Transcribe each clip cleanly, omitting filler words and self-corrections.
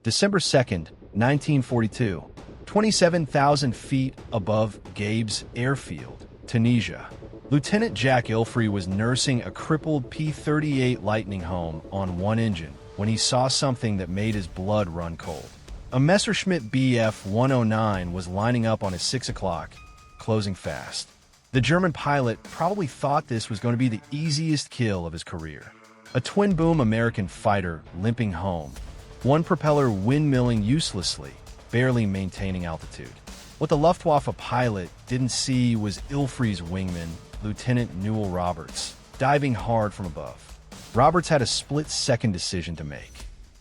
December 2nd, 1942, 27,000 feet above Gabes Airfield, Tunisia. Lieutenant Jack Ilfrey was nursing a crippled P-38 Lightning home on one engine when he saw something that made his blood run cold. A Messerschmitt Bf 109 was lining up on his 6 o'clock, closing fast. The German pilot probably thought this was going to be the easiest kill of his career. A twin-boom American fighter limping home, one propeller windmilling uselessly, barely maintaining altitude. What the Luftwaffe pilot didn't see was Ilfrey's wingman, Lieutenant Newell Roberts, diving hard from above. Roberts had a split-second decision to make.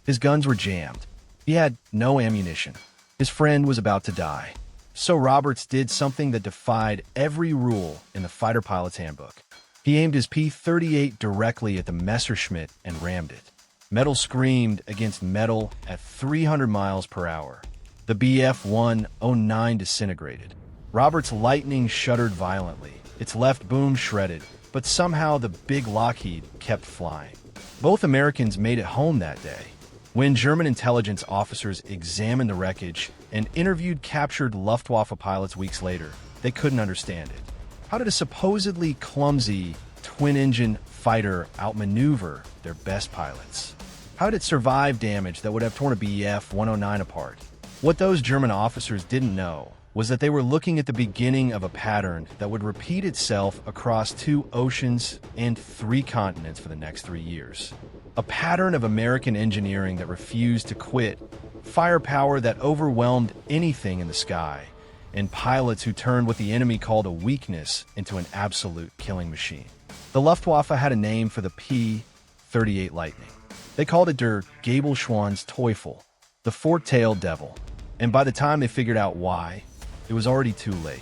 His guns were jammed. He had no ammunition. His friend was about to die. So Roberts did something that defied every rule in the fighter pilot's handbook. He aimed his P-38 directly at the Messerschmitt and rammed it. Metal screamed against metal at 300 miles per hour. The Bf 109 disintegrated. Roberts' Lightning shuddered violently. Its left boom shredded, but somehow the big Lockheed kept flying. Both Americans made it home that day. When German intelligence officers examined the wreckage and interviewed captured Luftwaffe pilots weeks later, they couldn't understand it. How did a supposedly clumsy twin-engine fighter outmaneuver their best pilots? How did it survive damage that would have torn a Bf 109 apart? What those German officers didn't know was that they were looking at the beginning of a pattern that would repeat itself across 2 oceans and 3 continents for the next 3 years. A pattern of American engineering that refused to quit, firepower that overwhelmed anything in the sky, and pilots who turned what the enemy called a weakness into an absolute killing machine. The Luftwaffe had a name for the P-38 Lightning. They called it der Gabelschwanz Teufel, the fork-tailed devil, and by the time they figured out why, it was already too late.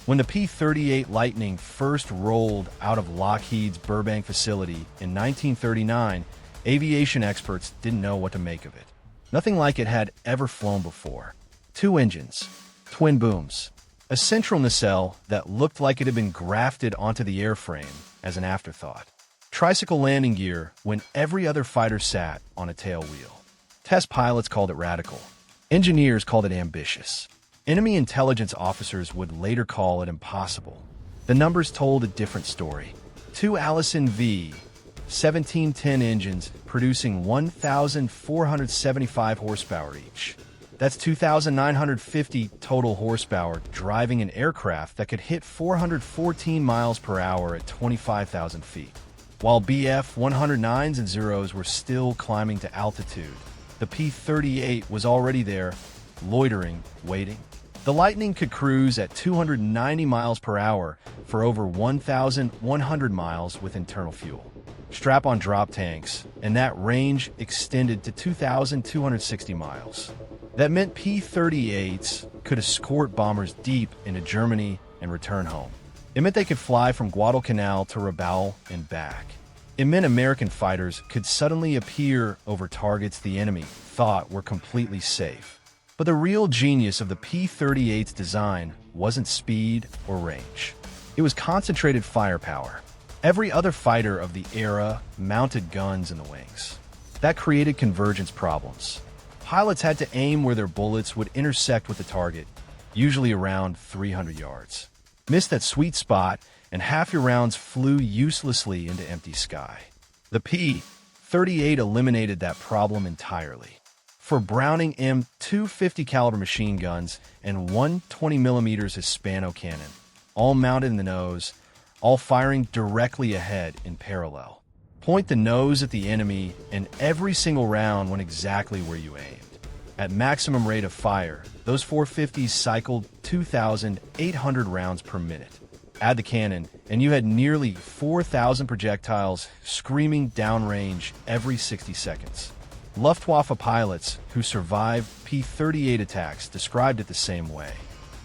When the P-38 Lightning first rolled out of Lockheed's Burbank facility in 1939, aviation experts didn't know what to make of it. Nothing like it had ever flown before. 2 engines, twin booms, a central nacelle that looked like it had been grafted onto the airframe as an afterthought. Tricycle landing gear when every other fighter sat on a tail wheel. Test pilots called it radical. Engineers called it ambitious. Enemy intelligence officers would later call it impossible. The numbers told a different story. 2 Allison V 1710 engines producing 1,475 horsepower each. That's 2,950 total horsepower driving an aircraft that could hit 414 miles per hour at 25,000 feet. While Bf 109s and Zeros were still climbing to altitude, the P-38 was already there, loitering, waiting. The Lightning could cruise at 290 miles per hour for over 1,100 miles with internal fuel. Strap-on drop tanks, and that range extended to 2,260 miles. That meant P-38's could escort bombers deep into Germany and return home. It meant they could fly from Guadalcanal to Rabaul and back. It meant American fighters could suddenly appear over targets the enemy thought were completely safe. But the real genius of the P-38's design wasn't speed or range. It was concentrated firepower. Every other fighter of the era mounted guns in the wings. That created convergence problems. Pilots had to aim where their bullets would intersect with the target, usually around 300 yards. Miss that sweet spot, and half your rounds flew uselessly into empty sky. The P-38 eliminated that problem entirely. For Browning M250 caliber machine guns and 120mm Hispano cannon, all mounted in the nose, all firing directly ahead in parallel. Point the nose at the enemy, and every single round went exactly where you aimed. At maximum rate of fire, those 450s cycled 2,800 rounds per minute. Add the cannon, and you had nearly 4,000 projectiles screaming downrange every 60 seconds. Luftwaffe pilots who survived P-38 attacks described it the same way.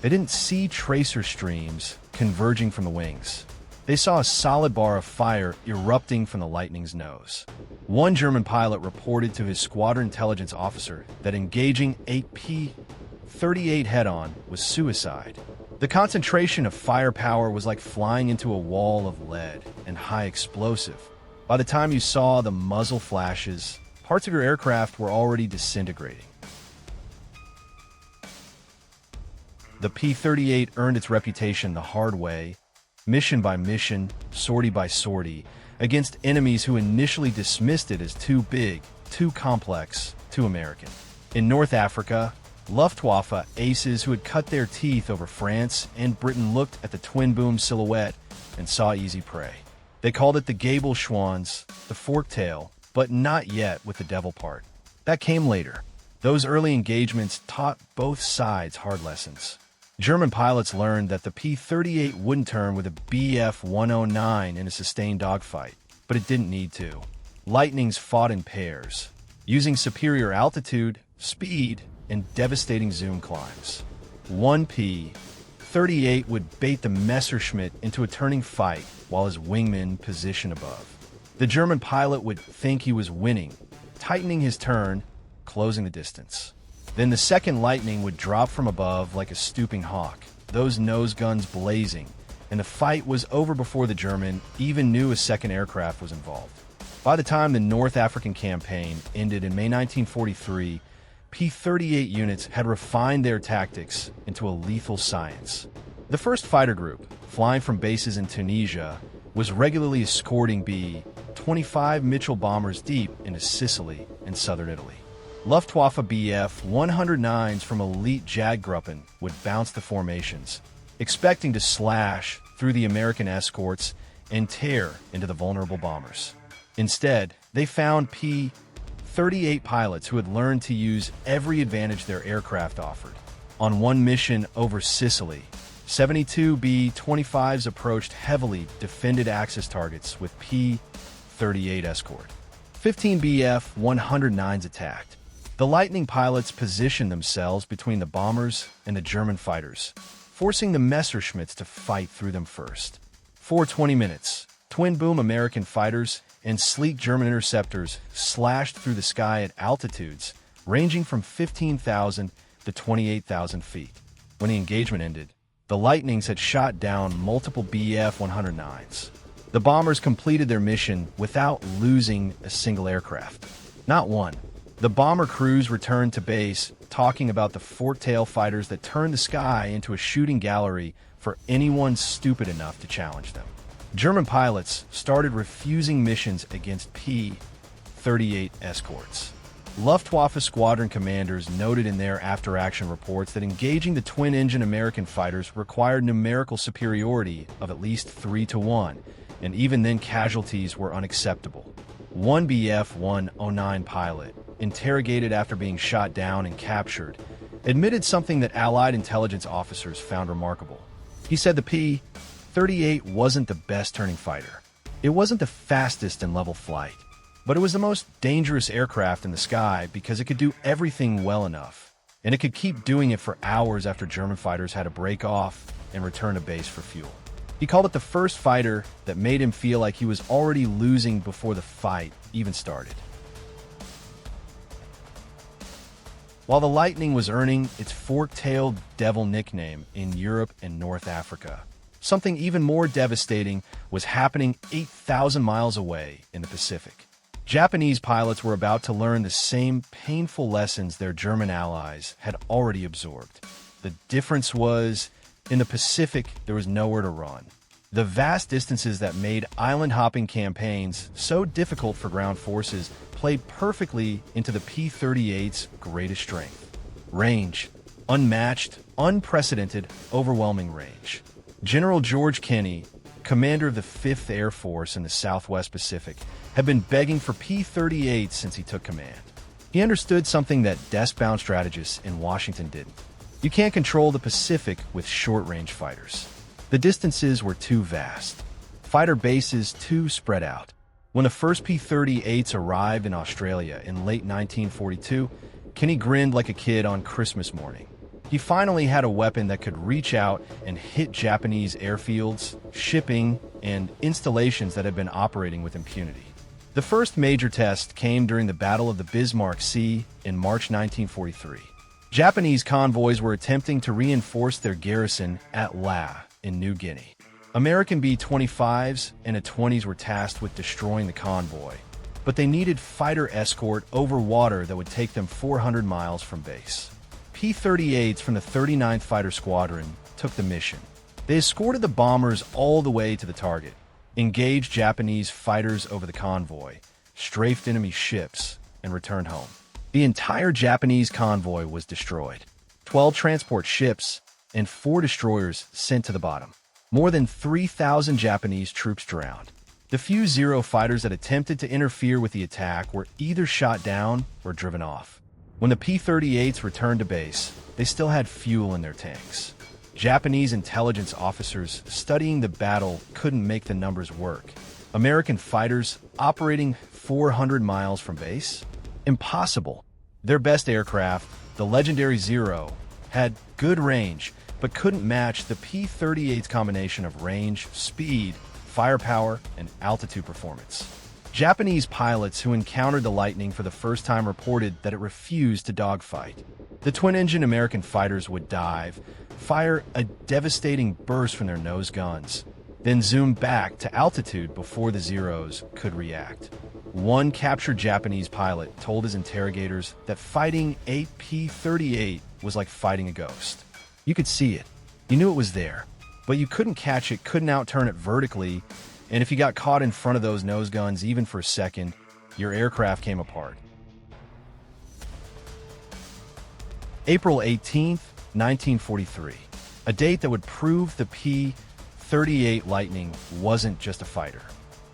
They didn't see tracer streams converging from the wings. They saw a solid bar of fire erupting from the Lightning's nose. One German pilot reported to his squadron intelligence officer that engaging a P-38 head-on was suicide. The concentration of firepower was like flying into a wall of lead and high explosive. By the time you saw the muzzle flashes, parts of your aircraft were already disintegrating. The P-38 earned its reputation the hard way, mission by mission, sortie by sortie, against enemies who initially dismissed it as too big, too complex, too American. In North Africa, Luftwaffe aces who had cut their teeth over France and Britain looked at the twin-boom silhouette and saw easy prey. They called it the gable schwanz, the fork-tail, but not yet with the devil part. That came later. Those early engagements taught both sides hard lessons. German pilots learned that the P-38 wouldn't turn with a Bf-109 in a sustained dogfight, but it didn't need to. Lightnings fought in pairs, using superior altitude, speed, and devastating zoom climbs. One P-38 would bait the Messerschmitt into a turning fight while his wingman positioned above. The German pilot would think he was winning, tightening his turn, closing the distance. Then the second Lightning would drop from above like a stooping hawk, those nose guns blazing, and the fight was over before the German even knew a second aircraft was involved. By the time the North African campaign ended in May 1943, P-38 units had refined their tactics into a lethal science. The first fighter group, flying from bases in Tunisia, was regularly escorting B-25 Mitchell bombers deep into Sicily and southern Italy. Luftwaffe Bf-109s from elite Jagdgruppen would bounce the formations, expecting to slash through the American escorts and tear into the vulnerable bombers. Instead, they found P-38 pilots who had learned to use every advantage their aircraft offered. On one mission over Sicily, 72 B-25s approached heavily defended Axis targets with P-38 escort. 15 Bf-109s attacked. The Lightning pilots positioned themselves between the bombers and the German fighters, forcing the Messerschmitts to fight through them first. For 20 minutes, twin-boom American fighters and sleek German interceptors slashed through the sky at altitudes ranging from 15,000 to 28,000 feet. When the engagement ended, the Lightnings had shot down multiple Bf-109s. The bombers completed their mission without losing a single aircraft. Not one. The bomber crews returned to base, talking about the fork-tail fighters that turned the sky into a shooting gallery for anyone stupid enough to challenge them. German pilots started refusing missions against P-38 escorts. Luftwaffe squadron commanders noted in their after-action reports that engaging the twin-engine American fighters required numerical superiority of at least 3-1, and even then casualties were unacceptable. One Bf-109 pilot, interrogated after being shot down and captured, admitted something that Allied intelligence officers found remarkable. He said the P-38 wasn't the best turning fighter. It wasn't the fastest in level flight, but it was the most dangerous aircraft in the sky because it could do everything well enough, and it could keep doing it for hours after German fighters had to break off and return to base for fuel. He called it the first fighter that made him feel like he was already losing before the fight even started. While the Lightning was earning its fork-tailed devil nickname in Europe and North Africa, something even more devastating was happening 8,000 miles away in the Pacific. Japanese pilots were about to learn the same painful lessons their German allies had already absorbed. The difference was, in the Pacific, there was nowhere to run. The vast distances that made island-hopping campaigns so difficult for ground forces played perfectly into the P-38's greatest strength. Range. Unmatched, unprecedented, overwhelming range. General George Kenney, commander of the 5th Air Force in the Southwest Pacific, had been begging for P-38 since he took command. He understood something that desk-bound strategists in Washington didn't. You can't control the Pacific with short-range fighters. The distances were too vast. Fighter bases too spread out. When the first P-38s arrived in Australia in late 1942, Kenney grinned like a kid on Christmas morning. He finally had a weapon that could reach out and hit Japanese airfields, shipping, and installations that had been operating with impunity. The first major test came during the Battle of the Bismarck Sea in March 1943. Japanese convoys were attempting to reinforce their garrison at La in New Guinea. American B-25's and A-20s were tasked with destroying the convoy, but they needed fighter escort over water that would take them 400 miles from base. P-38's from the 39th Fighter Squadron took the mission. They escorted the bombers all the way to the target, engaged Japanese fighters over the convoy, strafed enemy ships, and returned home. The entire Japanese convoy was destroyed. 12 transport ships and 4 destroyers sent to the bottom. More than 3,000 Japanese troops drowned. The few Zero fighters that attempted to interfere with the attack were either shot down or driven off. When the P-38's returned to base, they still had fuel in their tanks. Japanese intelligence officers studying the battle couldn't make the numbers work. American fighters operating 400 miles from base? Impossible. Their best aircraft, the legendary Zero, had good range, but couldn't match the P-38's combination of range, speed, firepower, and altitude performance. Japanese pilots who encountered the Lightning for the first time reported that it refused to dogfight. The twin-engine American fighters would dive, fire a devastating burst from their nose guns, then zoom back to altitude before the Zeros could react. One captured Japanese pilot told his interrogators that fighting a P-38 was like fighting a ghost. You could see it. You knew it was there, but you couldn't catch it, couldn't outturn it vertically, and if you got caught in front of those nose guns even for a second, your aircraft came apart. April 18th, 1943, a date that would prove the P-38 Lightning wasn't just a fighter.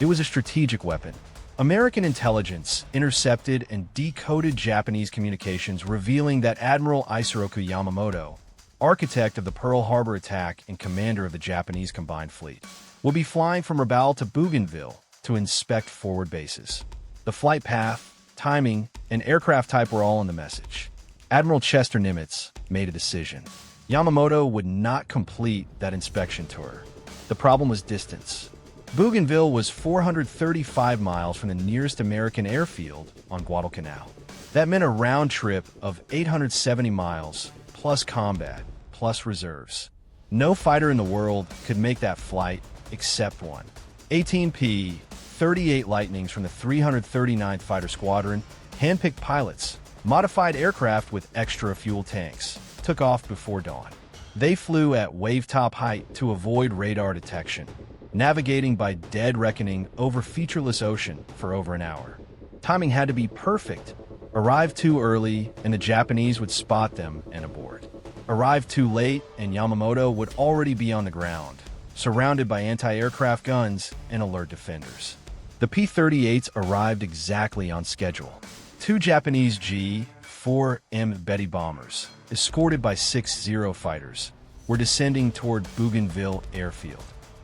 It was a strategic weapon. American intelligence intercepted and decoded Japanese communications revealing that Admiral Isoroku Yamamoto, architect of the Pearl Harbor attack and commander of the Japanese combined fleet, would be flying from Rabaul to Bougainville to inspect forward bases. The flight path, timing, and aircraft type were all in the message. Admiral Chester Nimitz made a decision. Yamamoto would not complete that inspection tour. The problem was distance. Bougainville was 435 miles from the nearest American airfield on Guadalcanal. That meant a round trip of 870 miles, plus combat, plus reserves. No fighter in the world could make that flight except one. 18 P-38 Lightnings from the 339th Fighter Squadron, handpicked pilots, modified aircraft with extra fuel tanks, took off before dawn. They flew at wave-top height to avoid radar detection, navigating by dead reckoning over featureless ocean for over an hour. Timing had to be perfect. Arrive too early, and the Japanese would spot them and abort. Arrive too late, and Yamamoto would already be on the ground, surrounded by anti-aircraft guns and alert defenders. The P-38's arrived exactly on schedule. 2 Japanese G-4M Betty bombers, escorted by 6 Zero fighters, were descending toward Bougainville airfield.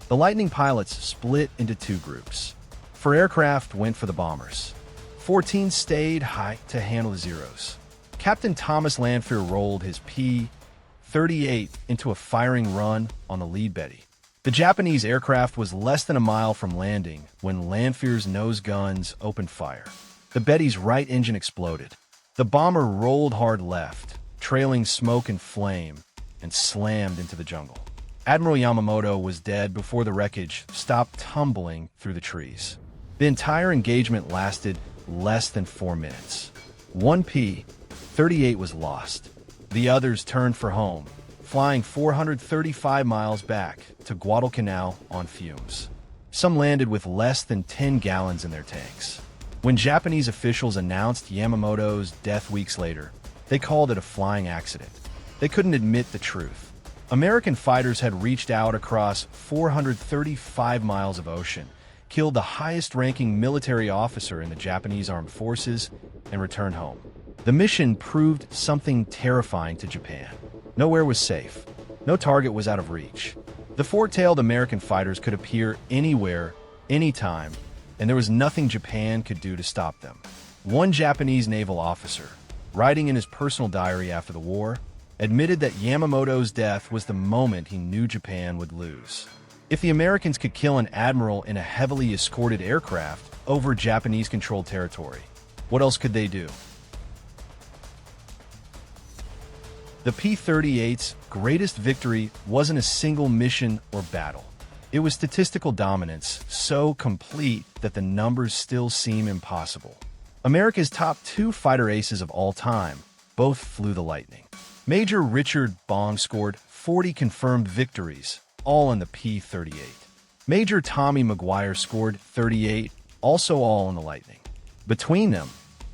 The Lightning pilots split into 2 groups. 4 aircraft went for the bombers. 14 stayed high to handle the Zeros. Captain Thomas Lanphier rolled his P-38 into a firing run on the lead Betty. The Japanese aircraft was less than a mile from landing when Lanphier's nose guns opened fire. The Betty's right engine exploded. The bomber rolled hard left, trailing smoke and flame, and slammed into the jungle. Admiral Yamamoto was dead before the wreckage stopped tumbling through the trees. The entire engagement lasted less than 4 minutes. 1 P-38 was lost. The others turned for home, flying 435 miles back to Guadalcanal on fumes. Some landed with less than 10 gallons in their tanks. When Japanese officials announced Yamamoto's death weeks later, they called it a flying accident. They couldn't admit the truth. American fighters had reached out across 435 miles of ocean, killed the highest-ranking military officer in the Japanese armed forces, and returned home. The mission proved something terrifying to Japan. Nowhere was safe. No target was out of reach. The four-tailed American fighters could appear anywhere, anytime, and there was nothing Japan could do to stop them. One Japanese naval officer, writing in his personal diary after the war, admitted that Yamamoto's death was the moment he knew Japan would lose. If the Americans could kill an admiral in a heavily escorted aircraft over Japanese-controlled territory, what else could they do? The P-38's greatest victory wasn't a single mission or battle. It was statistical dominance, so complete that the numbers still seem impossible. America's top two fighter aces of all time both flew the Lightning. Major Richard Bong scored 40 confirmed victories, all in the P-38. Major Tommy Maguire scored 38, also all in the Lightning. Between them,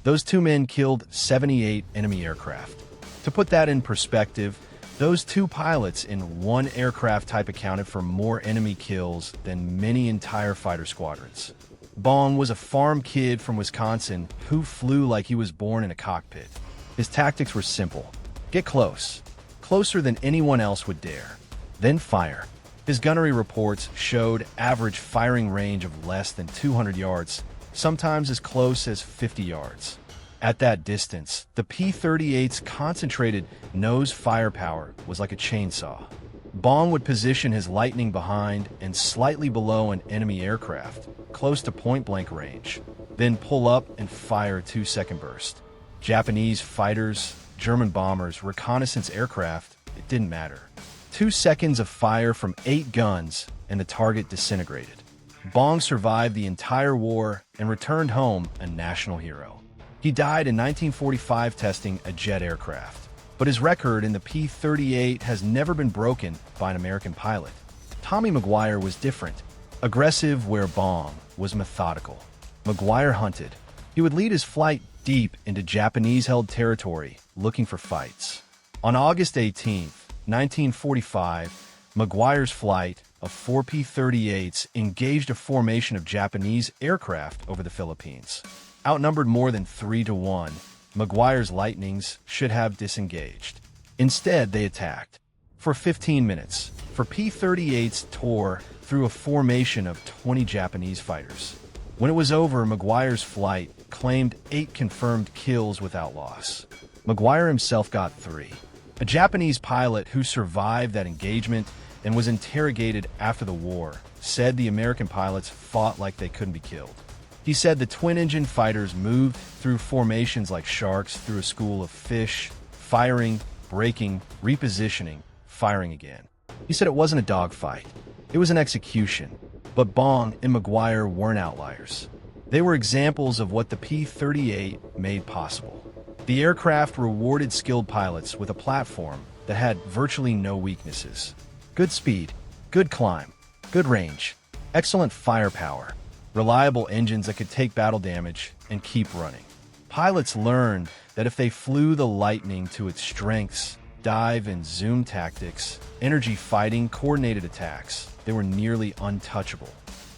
those two men killed 78 enemy aircraft. To put that in perspective, those two pilots in one aircraft type accounted for more enemy kills than many entire fighter squadrons. Bong was a farm kid from Wisconsin who flew like he was born in a cockpit. His tactics were simple. Get close. Closer than anyone else would dare. Then fire. His gunnery reports showed average firing range of less than 200 yards, sometimes as close as 50 yards. At that distance, the P-38's concentrated nose firepower was like a chainsaw. Bong would position his Lightning behind and slightly below an enemy aircraft, close to point-blank range, then pull up and fire a 2-second burst. Japanese fighters, German bombers, reconnaissance aircraft, it didn't matter. 2 seconds of fire from 8 guns and the target disintegrated. Bong survived the entire war and returned home a national hero. He died in 1945 testing a jet aircraft, but his record in the P-38 has never been broken by an American pilot. Tommy Maguire was different, aggressive where Bong was methodical. Maguire hunted. He would lead his flight deep into Japanese-held territory, looking for fights. On August 18, 1945, Maguire's flight of 4 P-38's engaged a formation of Japanese aircraft over the Philippines. Outnumbered more than 3-1, Maguire's Lightnings should have disengaged. Instead, they attacked. For 15 minutes, P-38's tore through a formation of 20 Japanese fighters. When it was over, Maguire's flight claimed 8 confirmed kills without loss. Maguire himself got 3. A Japanese pilot who survived that engagement and was interrogated after the war said the American pilots fought like they couldn't be killed. He said the twin-engine fighters moved through formations like sharks through a school of fish, firing, braking, repositioning, firing again. He said it wasn't a dogfight. It was an execution. But Bong and Maguire weren't outliers. They were examples of what the P-38 made possible. The aircraft rewarded skilled pilots with a platform that had virtually no weaknesses. Good speed, good climb, good range, excellent firepower, reliable engines that could take battle damage and keep running. Pilots learned that if they flew the Lightning to its strengths, dive and zoom tactics, energy fighting, coordinated attacks, they were nearly untouchable.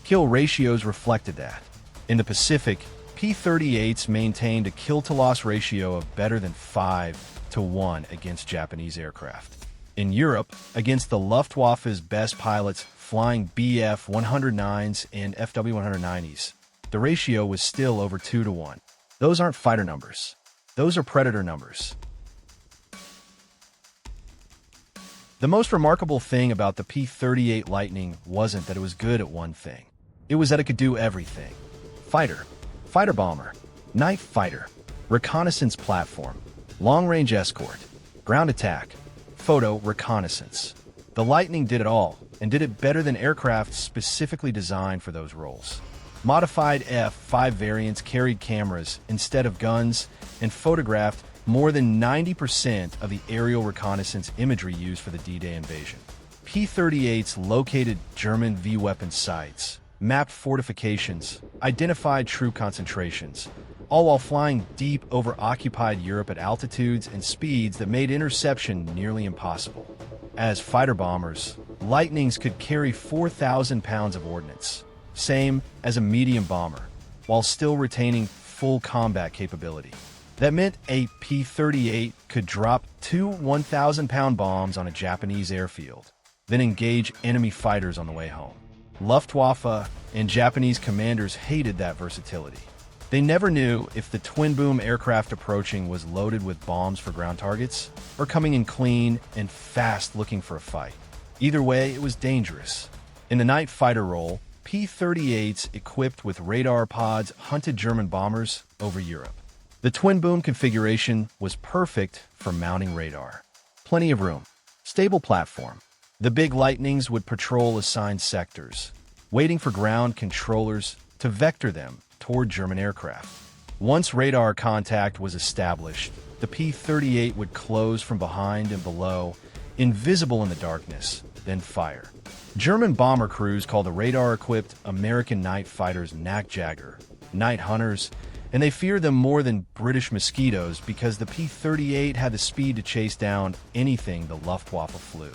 Kill ratios reflected that. In the Pacific, P-38's maintained a kill-to-loss ratio of better than 5-1 against Japanese aircraft. In Europe, against the Luftwaffe's best pilots flying Bf-109s and Fw-190s, the ratio was still over 2-1. Those aren't fighter numbers. Those are predator numbers. The most remarkable thing about the P-38 Lightning wasn't that it was good at one thing. It was that it could do everything. Fighter, fighter bomber, night fighter, reconnaissance platform, long-range escort, ground attack, photo reconnaissance. The Lightning did it all, and did it better than aircraft specifically designed for those roles. Modified F-5 variants carried cameras instead of guns and photographed more than 90% of the aerial reconnaissance imagery used for the D-Day invasion. P-38's located German V-weapon sites, mapped fortifications, identified troop concentrations, all while flying deep over occupied Europe at altitudes and speeds that made interception nearly impossible. As fighter bombers, Lightnings could carry 4,000 pounds of ordnance, same as a medium bomber, while still retaining full combat capability. That meant a P-38 could drop 2 1,000-pound bombs on a Japanese airfield, then engage enemy fighters on the way home. Luftwaffe and Japanese commanders hated that versatility. They never knew if the twin-boom aircraft approaching was loaded with bombs for ground targets or coming in clean and fast looking for a fight. Either way, it was dangerous. In the night fighter role, P-38s equipped with radar pods hunted German bombers over Europe. The twin-boom configuration was perfect for mounting radar. Plenty of room, stable platform, The big Lightnings would patrol assigned sectors, waiting for ground controllers to vector them toward German aircraft. Once radar contact was established, the P-38 would close from behind and below, invisible in the darkness, then fire. German bomber crews called the radar-equipped American night fighters Nachtjäger, night hunters, and they feared them more than British mosquitoes because the P-38 had the speed to chase down anything the Luftwaffe flew.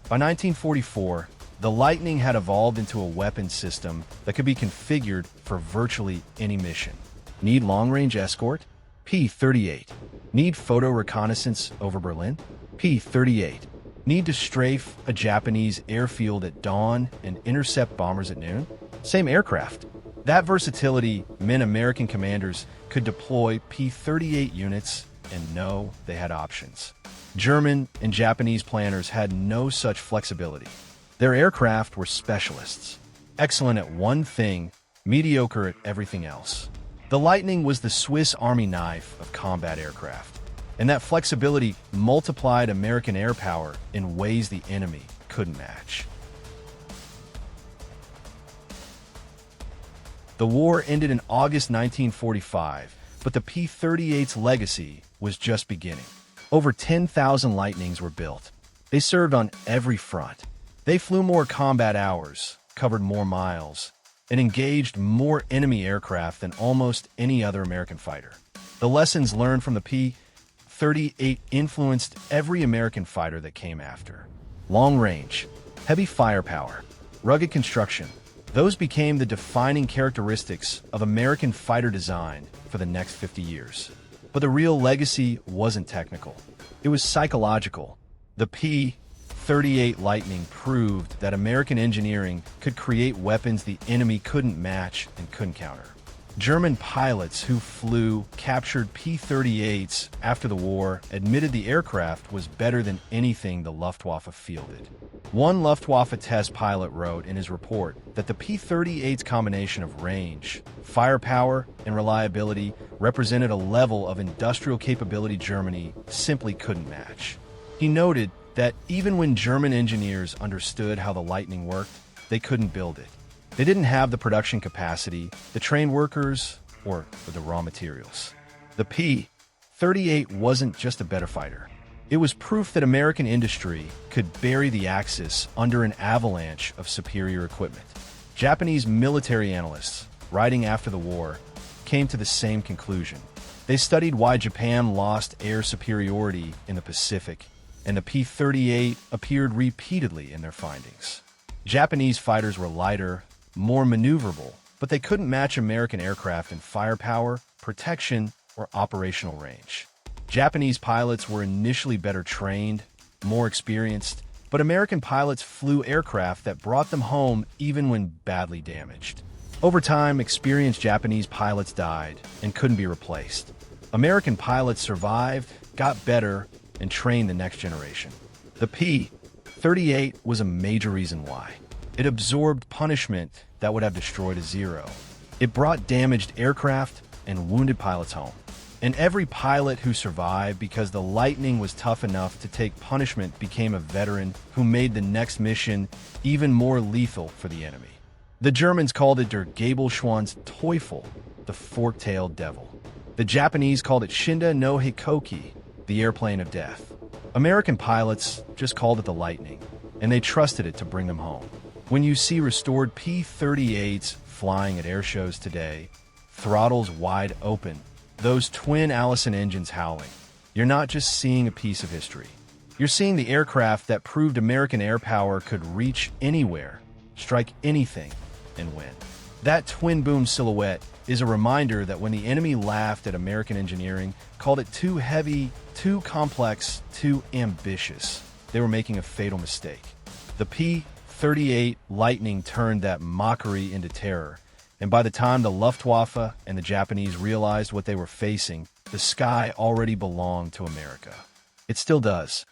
By 1944, the Lightning had evolved into a weapon system that could be configured for virtually any mission. Need long-range escort? P-38. Need photo reconnaissance over Berlin? P-38. Need to strafe a Japanese airfield at dawn and intercept bombers at noon? Same aircraft. That versatility meant American commanders could deploy P-38 units and know they had options. German and Japanese planners had no such flexibility. Their aircraft were specialists, excellent at one thing, mediocre at everything else. The Lightning was the Swiss Army knife of combat aircraft, and that flexibility multiplied American air power in ways the enemy couldn't match. The war ended in August 1945, but the P-38's legacy was just beginning. Over 10,000 Lightnings were built. They served on every front. They flew more combat hours, covered more miles, and engaged more enemy aircraft than almost any other American fighter. The lessons learned from the P-38 influenced every American fighter that came after. Long range, heavy firepower, rugged construction, those became the defining characteristics of American fighter design for the next 50 years. But the real legacy wasn't technical. It was psychological. The P-38 Lightning proved that American engineering could create weapons the enemy couldn't match and couldn't counter. German pilots who flew captured P-38's after the war admitted the aircraft was better than anything the Luftwaffe fielded. One Luftwaffe test pilot wrote in his report that the P-38's combination of range, firepower, and reliability represented a level of industrial capability Germany simply couldn't match. He noted that even when German engineers understood how the Lightning worked, they couldn't build it. They didn't have the production capacity, the trained workers, or the raw materials. The P-38 wasn't just a better fighter. It was proof that American industry could bury the Axis under an avalanche of superior equipment. Japanese military analysts, writing after the war, came to the same conclusion. They studied why Japan lost air superiority in the Pacific, and the P-38 appeared repeatedly in their findings. Japanese fighters were lighter, more maneuverable, but they couldn't match American aircraft in firepower, protection, or operational range. Japanese pilots were initially better trained, more experienced, but American pilots flew aircraft that brought them home even when badly damaged. Over time, experienced Japanese pilots died and couldn't be replaced. American pilots survived, got better, and trained the next generation. The P-38 was a major reason why. It absorbed punishment that would have destroyed a Zero. It brought damaged aircraft and wounded pilots home. And every pilot who survived because the Lightning was tough enough to take punishment became a veteran who made the next mission even more lethal for the enemy. The Germans called it der Gabelschwanz Teufel, the fork-tailed devil. The Japanese called it Shinda no Hikoki, the airplane of death. American pilots just called it the Lightning, and they trusted it to bring them home. When you see restored P-38's flying at air shows today, throttles wide open, those twin Allison engines howling, you're not just seeing a piece of history. You're seeing the aircraft that proved American air power could reach anywhere, strike anything, and win. That twin-boom silhouette is a reminder that when the enemy laughed at American engineering, called it too heavy, too complex, too ambitious, they were making a fatal mistake. The P-38 Lightning turned that mockery into terror, and by the time the Luftwaffe and the Japanese realized what they were facing, the sky already belonged to America. It still does.